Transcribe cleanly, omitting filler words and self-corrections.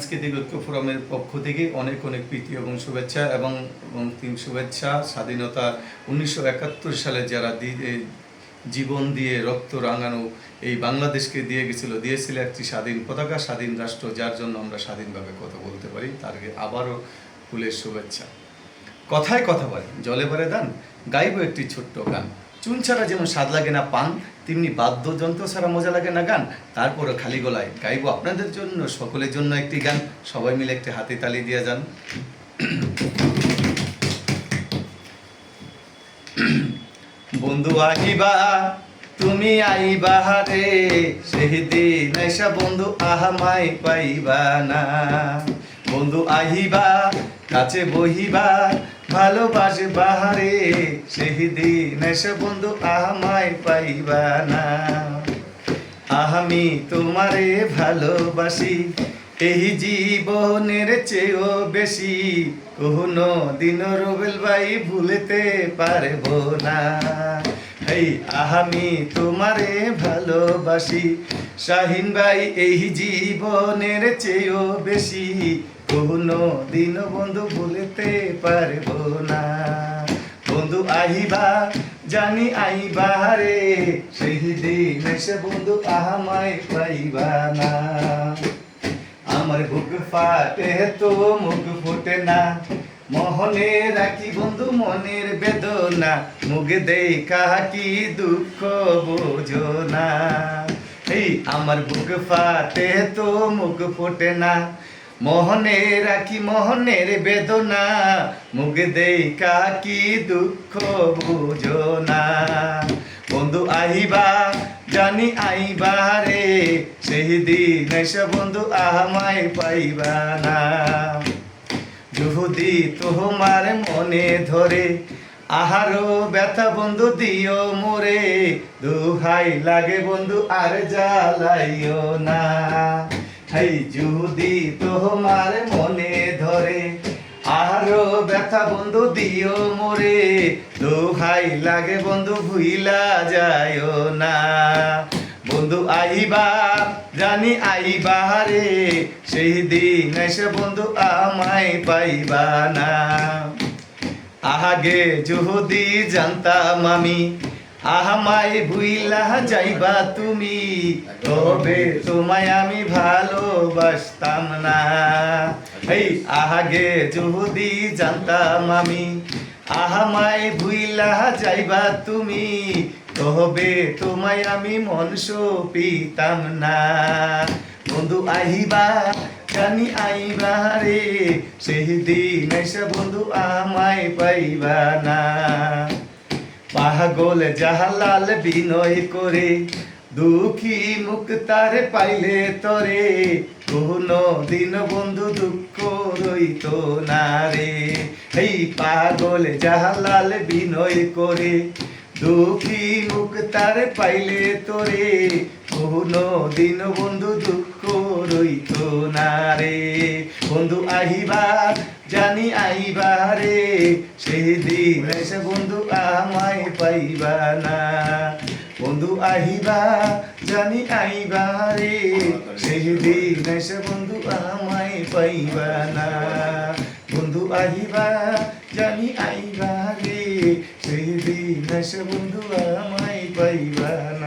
সাংস্কৃতিক ঐক্য ফোরামের পক্ষ থেকে অনেক অনেক প্রীতি এবং শুভেচ্ছা এবং শুভেচ্ছা। স্বাধীনতা 1971 সালে যারা জীবন দিয়ে রক্ত রাঙানো এই বাংলাদেশকে দিয়েছিল একটি স্বাধীন পতাকা, স্বাধীন রাষ্ট্র, যার জন্য আমরা স্বাধীনভাবে কথা বলতে পারি, তারকে আবারও ফুলের শুভেচ্ছা। কথায় কথা বলে জলে ভরে দান, গাইব একটি ছোট্ট গান। চুন ছাড়া যেমন স্বাদ লাগে না পান, তেমনি বাদ্যযন্ত্র ছাড়া মজা লাগে না গান। তারপরও খালি গলায় গাইব আপনাদের জন্য, সকলের জন্য একটি গান। সবাই মিলে একটি হাতে তালি দিয়ে যান। বন্ধু আহিবা তুমি আইবা রে, সেই দিন আইসা বন্ধু আহামাই পাইবা না। বন্ধু আহিবা কাছে বহিবা, ভালোবাসে বাহারে, সেই দিন আইসা বন্ধু আহামাই পাইবা না। আমি তোমারে ভালোবাসি এই জীবনের চেয়েও বেশি, কোনো দিন রুবেল ভাই ভুলতে পারবো না। এই আমি তোমারে ভালোবাসি শাহিন ভাই এই জীবনের চেয়েও বেশি, কোনো দিন বন্ধু ভুলতে পারবো না। বন্ধু আহিবা জানি আইবা রে, সেই দিন এসে বন্ধু আহামায় পাইবা না। আমার বুক ফাটে তো মুখ ফুটে না, মহনে রাখি বন্ধু মনের বেদনা, মুখ দেখা কি দুঃখ বোঝো না। এই আমার বুক ফাটে তো মুখ ফুটে না, মোহনে রাখি মহনের বেদনা, মুখ দেখা কি দুঃখ বুঝো না। বন্ধু আহিবা জানি আইবা রে, সেই দিন এসে বন্ধু আহামাই পাইবা না। যদি তোমার মনে ধরে আহারো ব্যথা বন্ধু দিও মোরে, দুহাই লাগে বন্ধু আর জ্বালাইও না। হাই যদি তোমার মনে ধরে আরো ব্যথা বন্ধু দিও মোরে, দোহাই লাগে বন্ধু ভুইলা যায়ও না। বন্ধু আইবা জানি আইবা রে, সেই দিন এসে বন্ধু আমায় পাইবা না। আগে যদি জানতাম আমি আহামায় ভুইলা যাইবা তুমি, তবে তোমায় আমি ভালোবাসতাম না। এই আগে যদি জানতাম আমি আহামায় ভুইলা যাইবা তুমি, তবে তোমায় আমি মন সপিতাম না। বন্ধু আহিবা জানি আইবা রে, সেই দিন এসে বন্ধু আমায় পাইবা না। পাগল জাহালাল বিনয় করে দুঃখী মুখ তার পাইলে তরে, কোনো দিন বন্ধু দুঃখ রইত না রে। এই পাগল জাহালাল বিনয় করে দুঃখী মুখ তার পাইলে তোরে, কোনো দিন বন্ধু দুঃখ রইত না রে। বন্ধু আহিবা জানি আইবা রে, সেই দিন এসে বন্ধু আমায় পাইবা না। বন্ধু আহিবা জানি আইবা রে, সেই দিন এসে বন্ধু আমায় পাইবা না। বন্ধু আহিবা জানি আইবা রে, সেই দিন এসে বন্ধু আমায় পাইবা না।